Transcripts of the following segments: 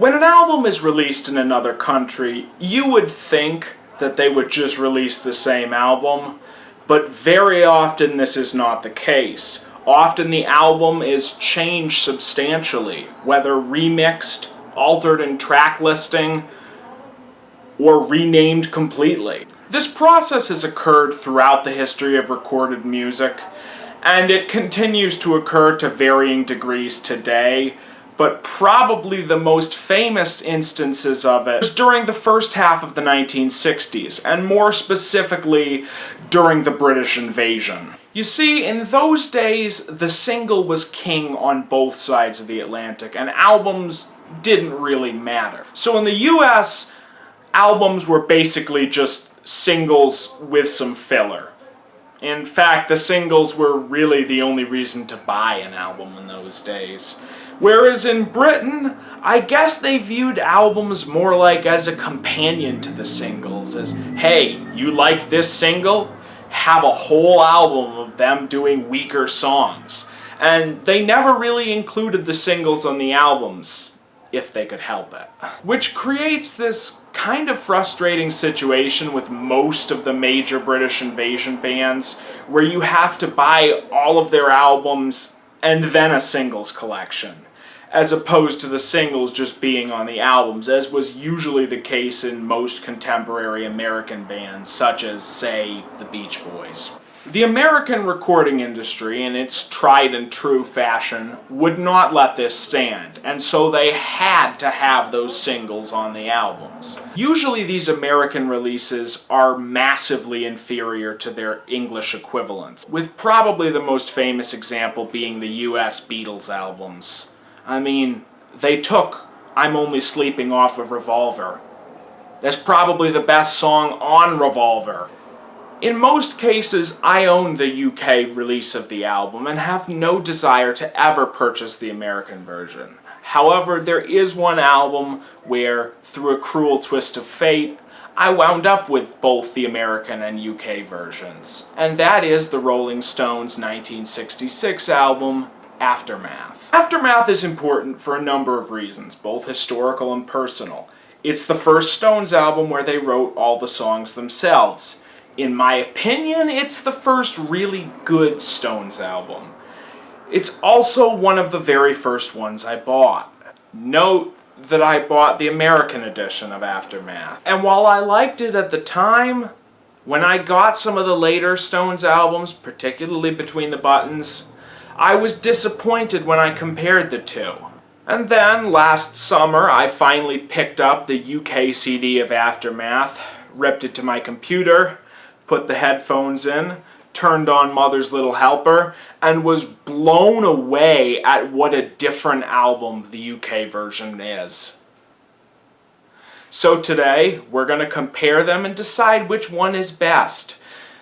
When an album is released in another country, you would think that they would just release the same album, but very often this is not the case. Often the album is changed substantially, whether remixed, altered in track listing, or renamed completely. This process has occurred throughout the history of recorded music, and it continues to occur to varying degrees today, but probably the most famous instances of it was during the first half of the 1960s, and more specifically during the British invasion. You see, in those days, the single was king on both sides of the Atlantic, and albums didn't really matter. So in the US, albums were basically just singles with some filler. In fact, the singles were really the only reason to buy an album in those days. Whereas in Britain, I guess they viewed albums more like as a companion to the singles, as, hey, you like this single? Have a whole album of them doing weaker songs. And they never really included the singles on the albums, if they could help it. Which creates this kind of frustrating situation with most of the major British invasion bands, where you have to buy all of their albums and then a singles collection, as opposed to the singles just being on the albums, as was usually the case in most contemporary American bands, such as, say, the Beach Boys. The American recording industry, in its tried and true fashion, would not let this stand, and so they had to have those singles on the albums. Usually these American releases are massively inferior to their English equivalents, with probably the most famous example being the US Beatles albums. I mean, they took I'm Only Sleeping off of Revolver. That's probably the best song on Revolver. In most cases, I own the UK release of the album and have no desire to ever purchase the American version. However, there is one album where, through a cruel twist of fate, I wound up with both the American and UK versions, and that is the Rolling Stones' 1966 album, Aftermath. Aftermath is important for a number of reasons, both historical and personal. It's the first Stones album where they wrote all the songs themselves. In my opinion, it's the first really good Stones album. It's also one of the very first ones I bought. Note that I bought the American edition of Aftermath. And while I liked it at the time, when I got some of the later Stones albums, particularly Between the Buttons, I was disappointed when I compared the two. And then, last summer, I finally picked up the UK CD of Aftermath, ripped it to my computer, put the headphones in, turned on Mother's Little Helper, and was blown away at what a different album the UK version is. So today, we're going to compare them and decide which one is best,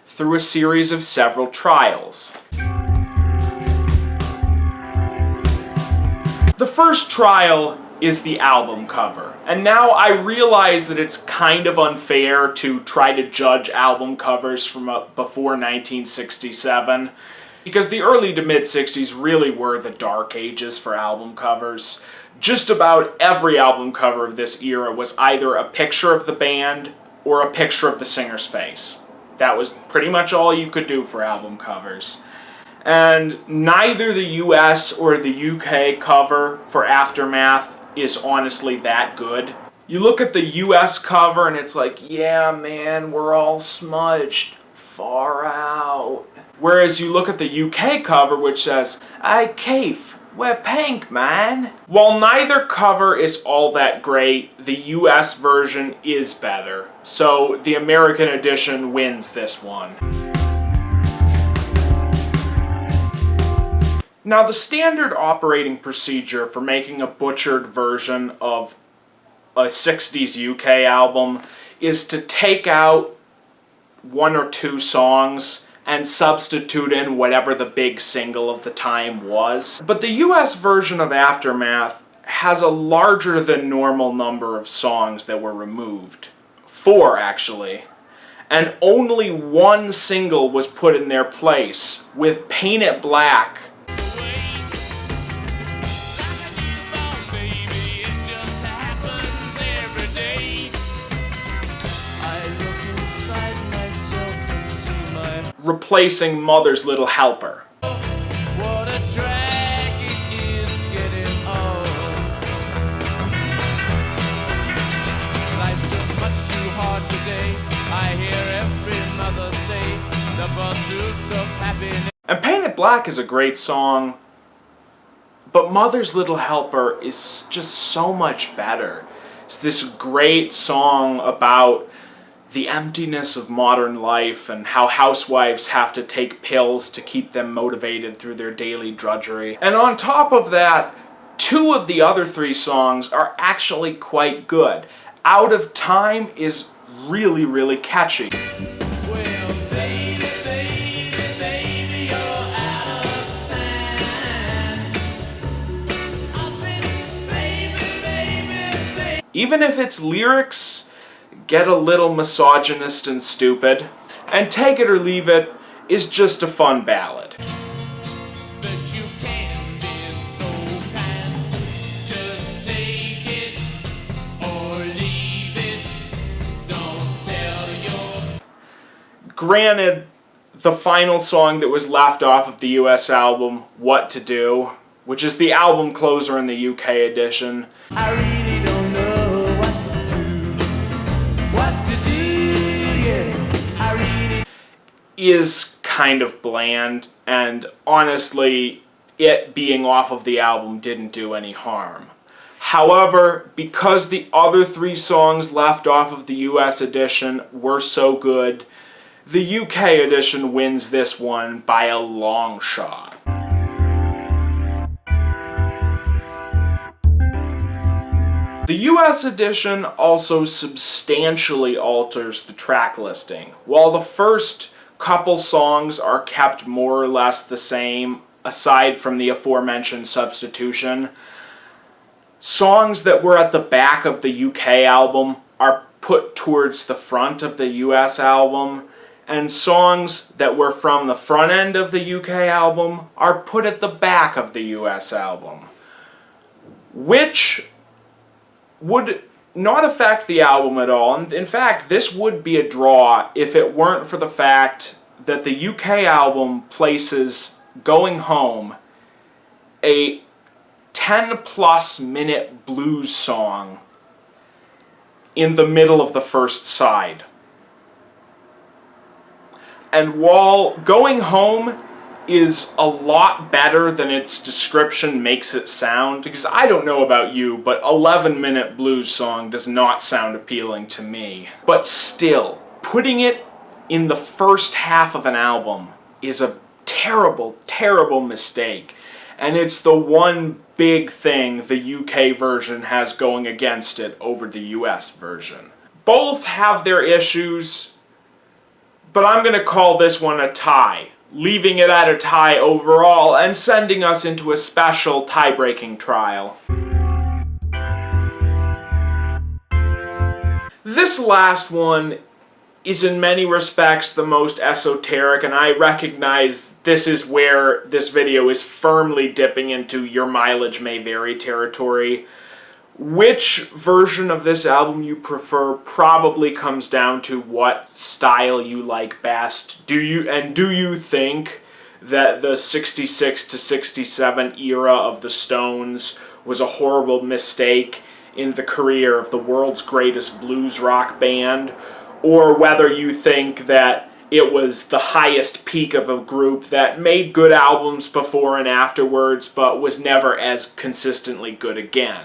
through a series of several trials. The first trial is the album cover. And now I realize that it's kind of unfair to try to judge album covers from before 1967, because the early to mid-60s really were the dark ages for album covers. Just about every album cover of this era was either a picture of the band or a picture of the singer's face. That was pretty much all you could do for album covers. And neither the US or the UK cover for Aftermath is honestly that good. You look at the US cover and it's like, yeah man, we're all smudged. Far out. Whereas you look at the UK cover which says, "Hey Keith, we're pink, man." While neither cover is all that great, the US version is better. So the American edition wins this one. Now, the standard operating procedure for making a butchered version of a 60s UK album is to take out one or two songs and substitute in whatever the big single of the time was. But the US version of Aftermath has a larger than normal number of songs that were removed. 4, actually. And only one single was put in their place, with Paint It Black. replacing Mother's Little Helper. What a drag it is getting old. Life's just much too hard today. I hear every mother say the pursuit of happiness. And Painted Black is a great song, but Mother's Little Helper is just so much better. It's this great song about the emptiness of modern life and how housewives have to take pills to keep them motivated through their daily drudgery. And on top of that, two of the other three songs are actually quite good. Out of Time is really, really catchy. Well, baby, baby, baby, you're out of time. I said, baby, baby, baby. Even if its lyrics get a little misogynist and stupid, and Take It or Leave It is just a fun ballad. But you can be so kind. Just take it or leave it. Don't tell your. Granted, the final song that was left off of the US album, What to Do, which is the album closer in the UK edition, I really don't know what to do. What to do, yeah. I really. is kind of bland, and honestly, it being off of the album didn't do any harm. However, because the other three songs left off of the US edition were so good, the UK edition wins this one by a long shot. The US edition also substantially alters the track listing. While the first couple songs are kept more or less the same, aside from the aforementioned substitution, songs that were at the back of the UK album are put towards the front of the US album, and songs that were from the front end of the UK album are put at the back of the US album, which would not affect the album at all. And in fact, this would be a draw if it weren't for the fact that the UK album places Going Home, a 10-plus minute blues song, in the middle of the first side. And while Going Home is a lot better than its description makes it sound, because I don't know about you, but 11-minute blues song does not sound appealing to me. But still, putting it in the first half of an album is a terrible, terrible mistake. And it's the one big thing the UK version has going against it over the US version. Both have their issues, but I'm going to call this one a tie, leaving it at a tie overall and sending us into a special tie-breaking trial. This last one is in many respects the most esoteric, and I recognize this is where this video is firmly dipping into your mileage may vary territory. Which version of this album you prefer probably comes down to what style you like best. Do you think that the 66 to 67 era of the Stones was a horrible mistake in the career of the world's greatest blues rock band? Or whether you think that it was the highest peak of a group that made good albums before and afterwards, but was never as consistently good again.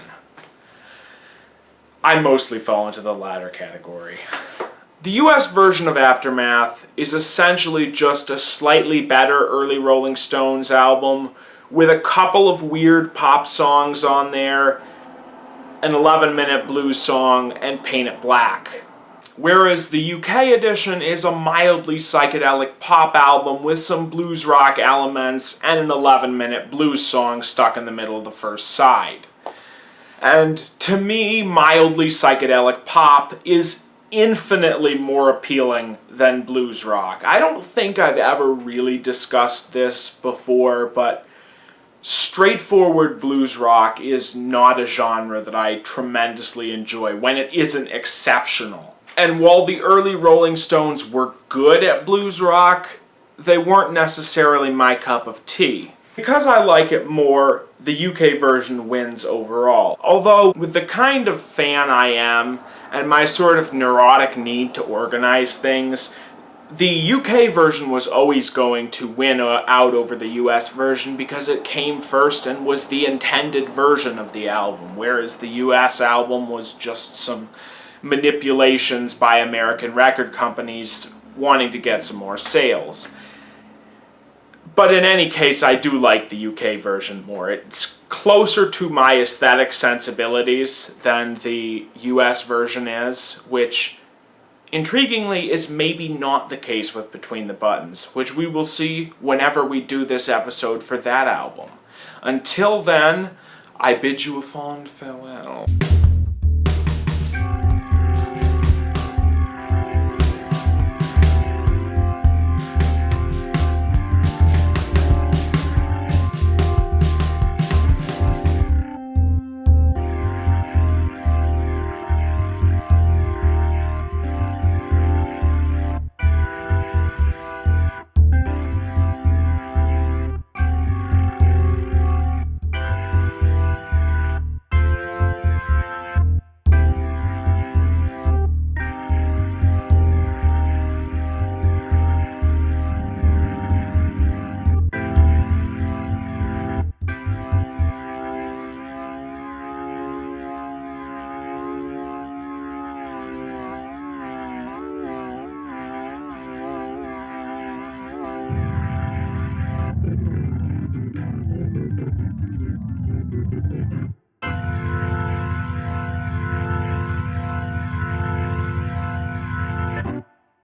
I mostly fall into the latter category. The US version of Aftermath is essentially just a slightly better early Rolling Stones album with a couple of weird pop songs on there, an 11-minute blues song, and Paint It Black. Whereas the UK edition is a mildly psychedelic pop album with some blues rock elements and an 11-minute blues song stuck in the middle of the first side. And to me, mildly psychedelic pop is infinitely more appealing than blues rock. I don't think I've ever really discussed this before, but straightforward blues rock is not a genre that I tremendously enjoy when it isn't exceptional. And while the early Rolling Stones were good at blues rock, they weren't necessarily my cup of tea. Because I like it more, the UK version wins overall. Although, with the kind of fan I am, and my sort of neurotic need to organize things, the UK version was always going to win out over the US version because it came first and was the intended version of the album, whereas the US album was just some manipulations by American record companies wanting to get some more sales. But in any case, I do like the UK version more. It's closer to my aesthetic sensibilities than the US version is, which, intriguingly, is maybe not the case with Between the Buttons, which we will see whenever we do this episode for that album. Until then, I bid you a fond farewell.